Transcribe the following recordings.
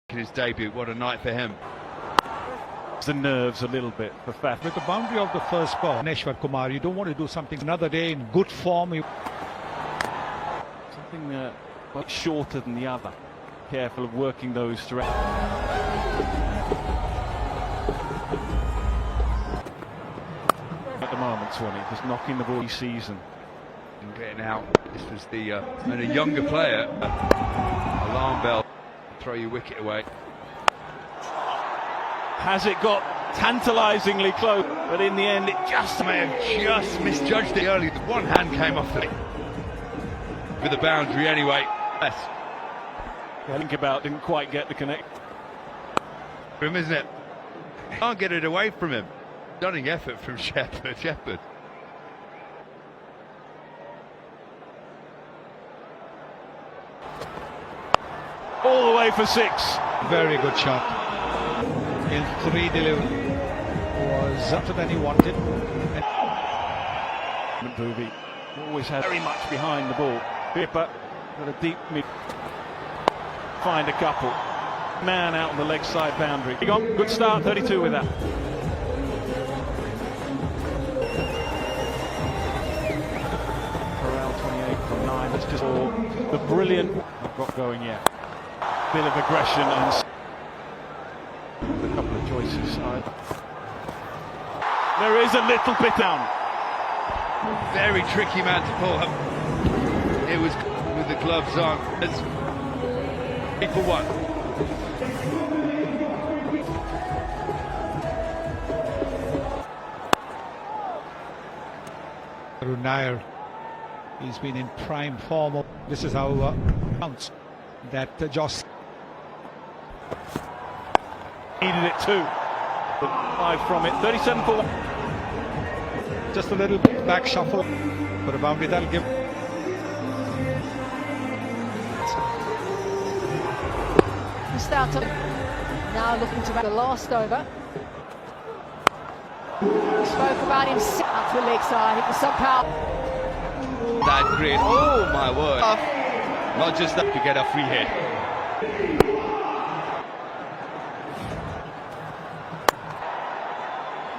His debut, what a night for him. The nerves a little bit for Faf. With the boundary of the first ball, Neshwar Kumar, you don't want to do something another day in good form. Something much shorter than the other. Careful of working those through. At the moment, Swanee just knocking the ball season. And getting out. This was the and a younger player. Alarm bell. Throw your wicket away. Has it got tantalisingly close, but in the end it just may have just misjudged it early. The one hand came off it for the boundary anyway. Yes. Think about didn't quite get the connect. For him, isn't it? Can't get it away from him. Stunning effort from Shepherd. All the way for 6. Very good shot. In 3 delivery was better than he wanted. Booby always has very much behind the ball. Pippa got a deep mid. Find a couple. Man out on the leg side boundary. Good start, 32 with that. Corral 28 from 9. That's just all the brilliant. Not got going yet. Bit of aggression and a couple of choices. There is a little bit down. Very tricky man to pull up. It was with the gloves on. It's 8 for 1. Nair, he's been in prime form. This is how counts that Joss needed it too. But 5 from it. 37 for 1. Just a little back shuffle for a boundary that'll give. Start now looking to the last over. Spoke about him out to the leg side. It was some power. That great. Oh my word. Not just that, to get a free hit.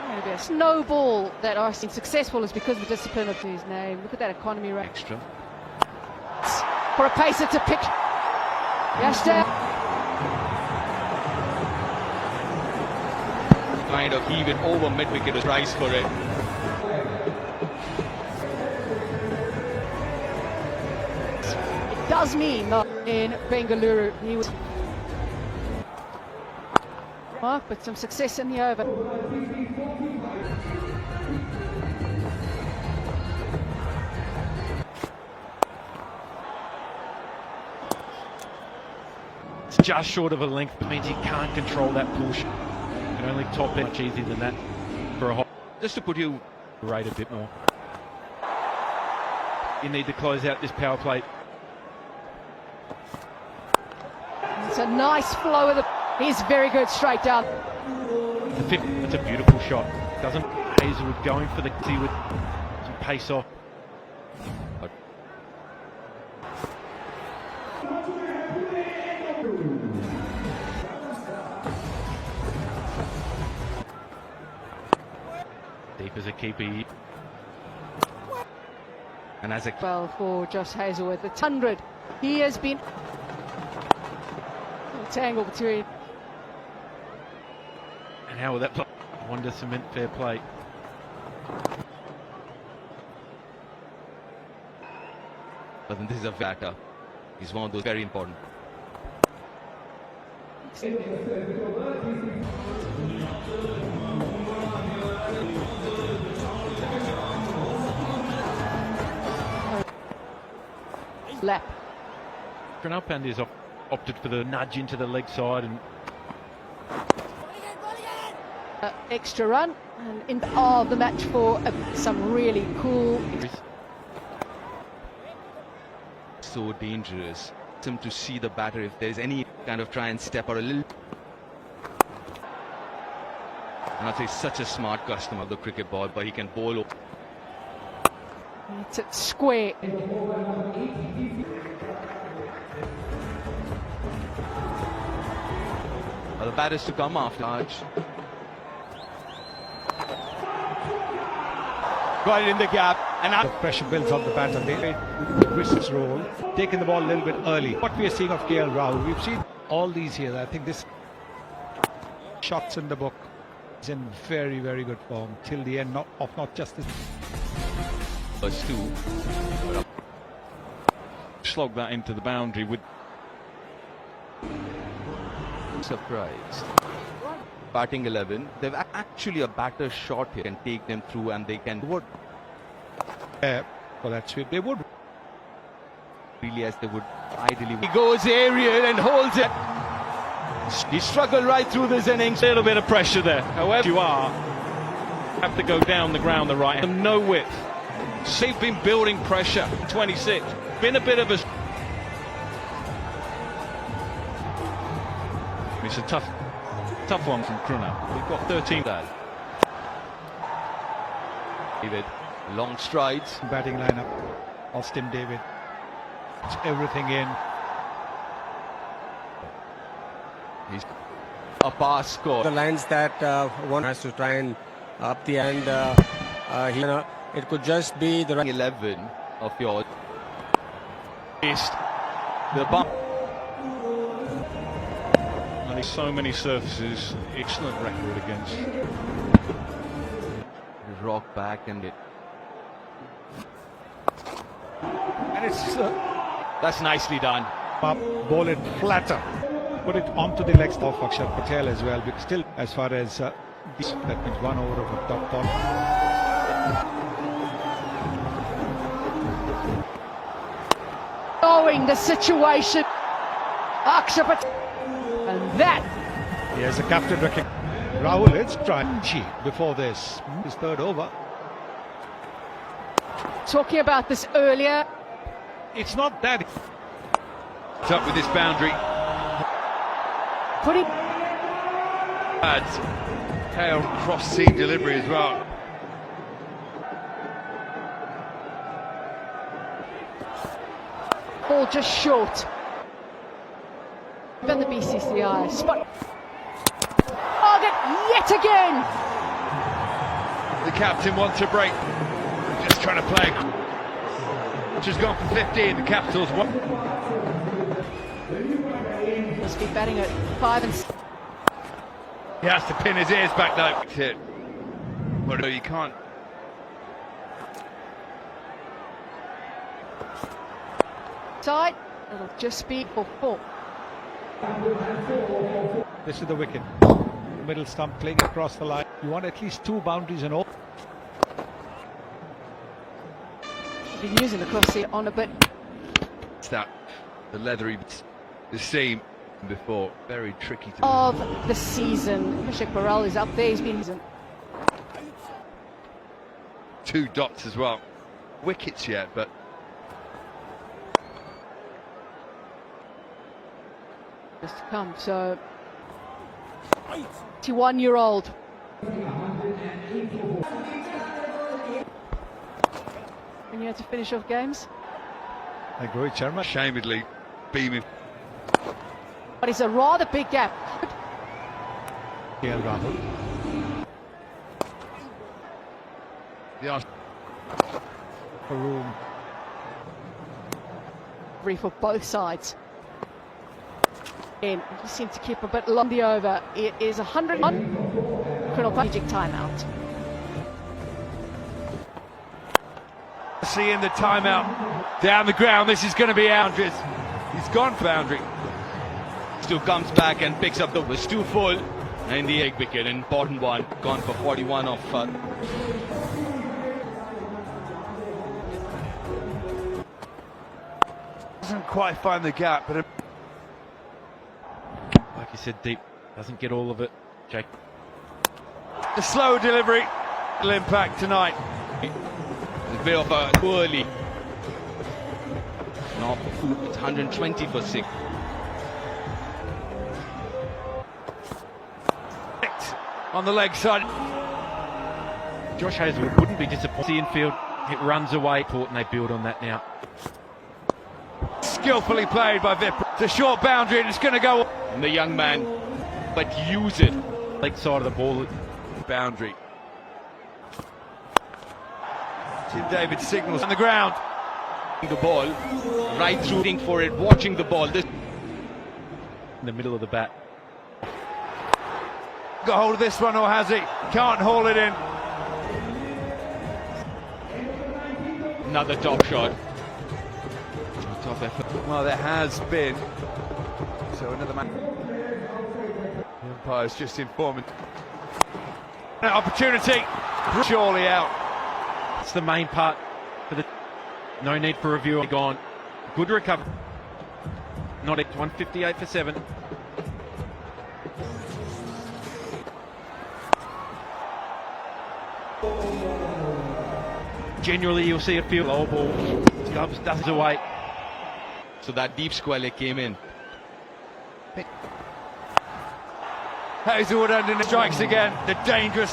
Maybe a snowball that are successful is because of the discipline of his name. Look at that economy rate. Extra. For a pacer to pick. Yashta. Kind of even over mid-wicket was price for it. It does mean that in Bengaluru he was but some success in the over. It's just short of a length, but means he can't control that push. Can only top it much easier than that for a hot. Just to put you rate a bit more. You need to close out this power play. It's a nice flow of the. He's very good straight down. It's a beautiful shot. Doesn't Hazelwood going for the tee with some pace off. Deep as a keeper. And as a well for Josh Hazelwood, it's 100. He has been a tangle between. And how will that play? Wonder cement fair play. But then this is a factor. He's one of those very important. Lap. Granalpandi has opted for the nudge into the leg side and Extra run and in the match for some really cool. So dangerous. Him to see the batter if there's any kind of try and step out a little. And I'd say such a smart customer of the cricket ball, but he can bowl. It's at square. The batters to come after. Right in the gap, and The pressure builds on the batter. They wrists roll, taking the ball a little bit early. What we are seeing of KL Rahul, we've seen all these here. I think this shots in the book is in very, very good form till the end. Not just this. First two. slog that into the boundary with. Surprised. Batting 11. They've actually a batter shot here and take them through, and they can would For that sweep, they would. really as they would ideally. He goes aerial and holds it. He struggled right through this innings. A little bit of pressure there. However, you have to go down the ground the right. No width. They've been building pressure. 26. Been a bit of a. It's a tough one from Kruna. We've got 13. David, long strides. Batting lineup, Austin David. It's everything in. He's a pass score. The lines that one has to try and up the end. It could just be the 11 of your East. the bump. And so many surfaces. Excellent record against. Rock back and it. And it's That's nicely done. up, ball it flatter. Put it onto the legs of Akshar Patel as well. Because still, as far as that means 1 over of a top ball. Knowing the situation, Akshar Patel, and that. Here's the captain wrecking. Rahul is trying before this. His third over. Talking about this earlier. It's not that. It's up with this boundary. Putting Adds tail cross seam delivery as well. ball just short. Then the BCCI spot. Target yet again. The captain wants a break. Just trying to play. Just gone for 15. The Capitals won. Must be batting at 5 and 6. He has to pin his ears back though. Hit. Well, no, you can't. Side. It'll just be for 4. This is the wicket. Middle stump playing across the line. You want at least 2 boundaries and all. Been using the cross seat on a bit. It's that the leathery, the seam before. Very tricky to. Of the season. Abhishek Baral is up there. He's been 2 dots as well. Wickets yet, but. Just to come. So 21-year-old. When you had to finish off games, Like Rohit Sharma. Ashamedly beaming. but it's a rather big gap. KL Rahul. Yeah. For room. For both sides. And he seemed to keep a bit long the over. It is 101. Colonel Magic timeout. Seeing the timeout down the ground. This is going to be boundaries. He's gone for boundary. Stu comes back and picks up the Stu full and the egg wicket, an important one, gone for 41 of Doesn't quite find the gap, but like you said, deep, doesn't get all of it. Jake. the slow delivery will impact tonight. a bit of a early. Now it's 120 for 6. On the leg side. Josh Hazlewood wouldn't be disappointed. Infield, it runs away. Important they build on that now. Skillfully played by Vipra. It's a short boundary and it's going to go. And the young man but use it. Leg side of the ball. Boundary. Tim David signals on the ground. The ball right through, looking for it, watching the ball. This In the middle of the bat. Got hold of this one, or has he? Can't haul it in. Another top shot. top effort. Well, there has been. So another man. The umpire's just informed. Opportunity. Surely out. It's the main part. For the no need for review. Gone. Good recovery. Not at 158 for 7. Generally, you'll see a few low ball. Stubbs does away. So that deep square leg came in. Hazelwood under strikes again. The dangerous.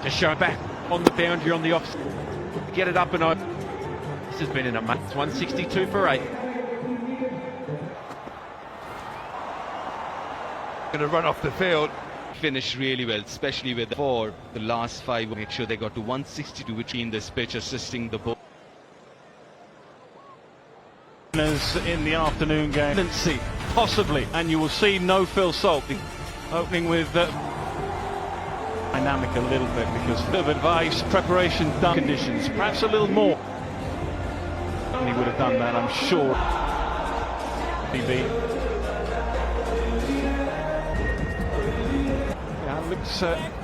Just show back on the boundary on the off. Get it up and over. This has been in a month. It's 162 for 8. Going to run off the field. Finished really well, especially with for the last 5. Make sure they got to 162, which in this pitch assisting the ball. In the afternoon game, possibly, and you will see no Phil Salt opening with dynamic a little bit because of advice, preparation, done conditions, perhaps a little more. And he would have done that, I'm sure. BB. Yeah, looks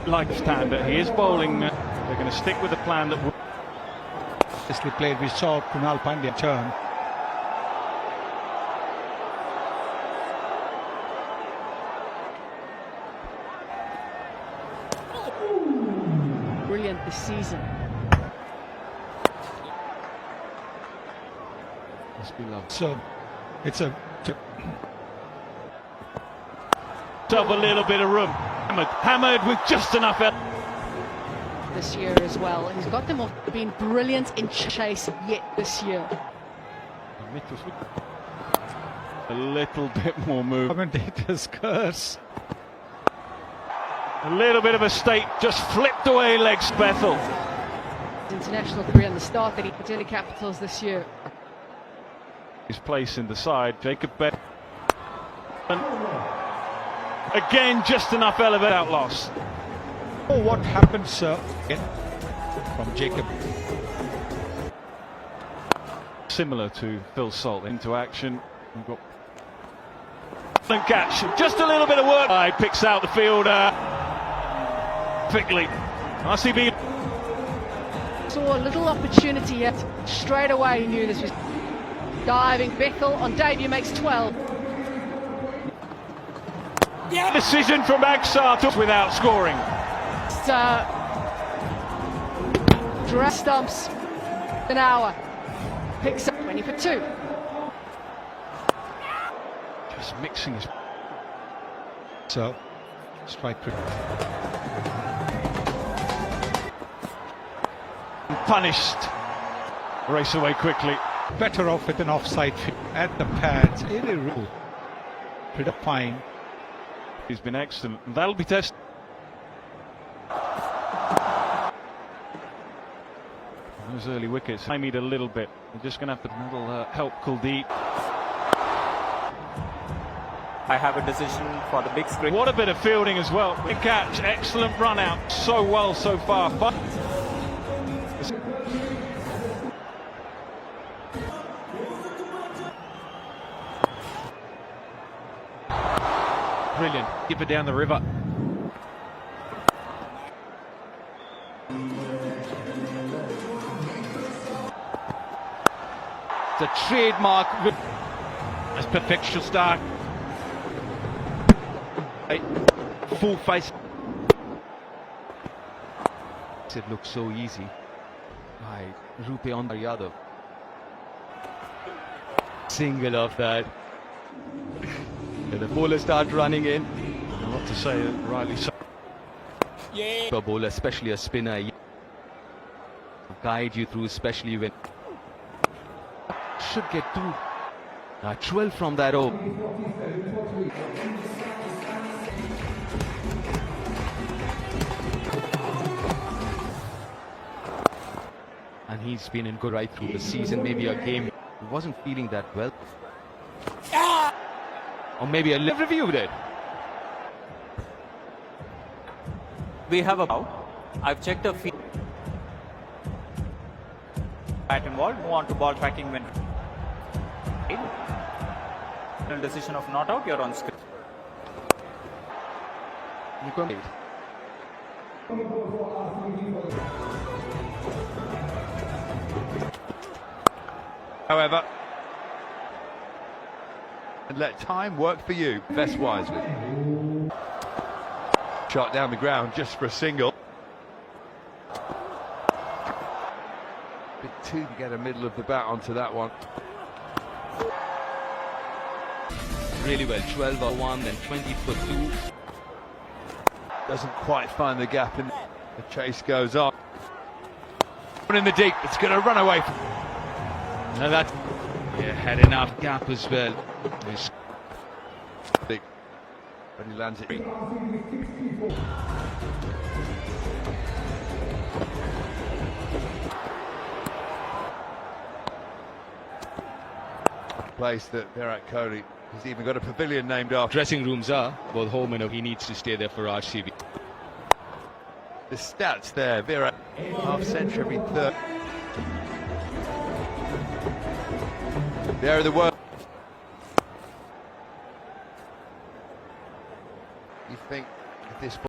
like a standard. He is bowling. They're going to stick with the plan that. Obviously played. We saw Kunal Pandya turn. Brilliant this season. Must be lovely. So it's a Up a little bit of room. Hammered with just enough. This year as well. He's got them off being brilliant in chase yet this year. A little bit more move. commentator's curse. A little bit of a state, just flipped away legs, Bethell. International career and the start that he put in the Capitals this year. His place in the side, Jacob Bethell. Again, just enough elevate out loss. Oh, what happened, sir? From Jacob. Similar to Phil Salt into action. We've got and catch, just a little bit of work. He picks out the fielder quickly. RCB Saw a little opportunity here. Straight away he knew this was diving. Bethell on debut makes 12. decision from Aksar without scoring. Dress stumps an hour. Picks up 20 for 2. Just mixing his. So, strike quick. Punished. Race away quickly. Better off with an offside at the pads. Any rule. Pretty fine. He's been excellent. And that'll be tested. Those early wickets. I need a little bit. We're just going to have to help Kuldeep. I have a decision for the big screen. What a bit of fielding as well. Big catch, excellent run out. So well so far. Brilliant. Skipper down the river. It's a trademark. That's perfection start. Full face. It looks so easy. Right, Rupe on Yadav. Single off that. And the bowler starts running in. Not to say it rightly so. For a bowler, especially a spinner, guide you through, especially when should get through. 12 from that over. he's been in good right through the season. Maybe a game he wasn't feeling that well. Or maybe a live review there. We have a foul. I've checked a feed. Bat involved. Move on to ball tracking when. Decision of not out. You're on screen. You go. However, and let time work for you. Best wisely. Shot down the ground just for a single. Bit two to get a middle of the bat onto that one. Really well. 12 for 1, then 20 for 2. Doesn't quite find the gap, and the chase goes on. In the deep, it's going to run away. Now that had enough gap as well. Big, but he lands it. Place that Virat Kohli has even got a pavilion named after. Dressing rooms are both home and he needs to stay there for RCB. The stats there, Virat, half century every third. There are the words. You think at this point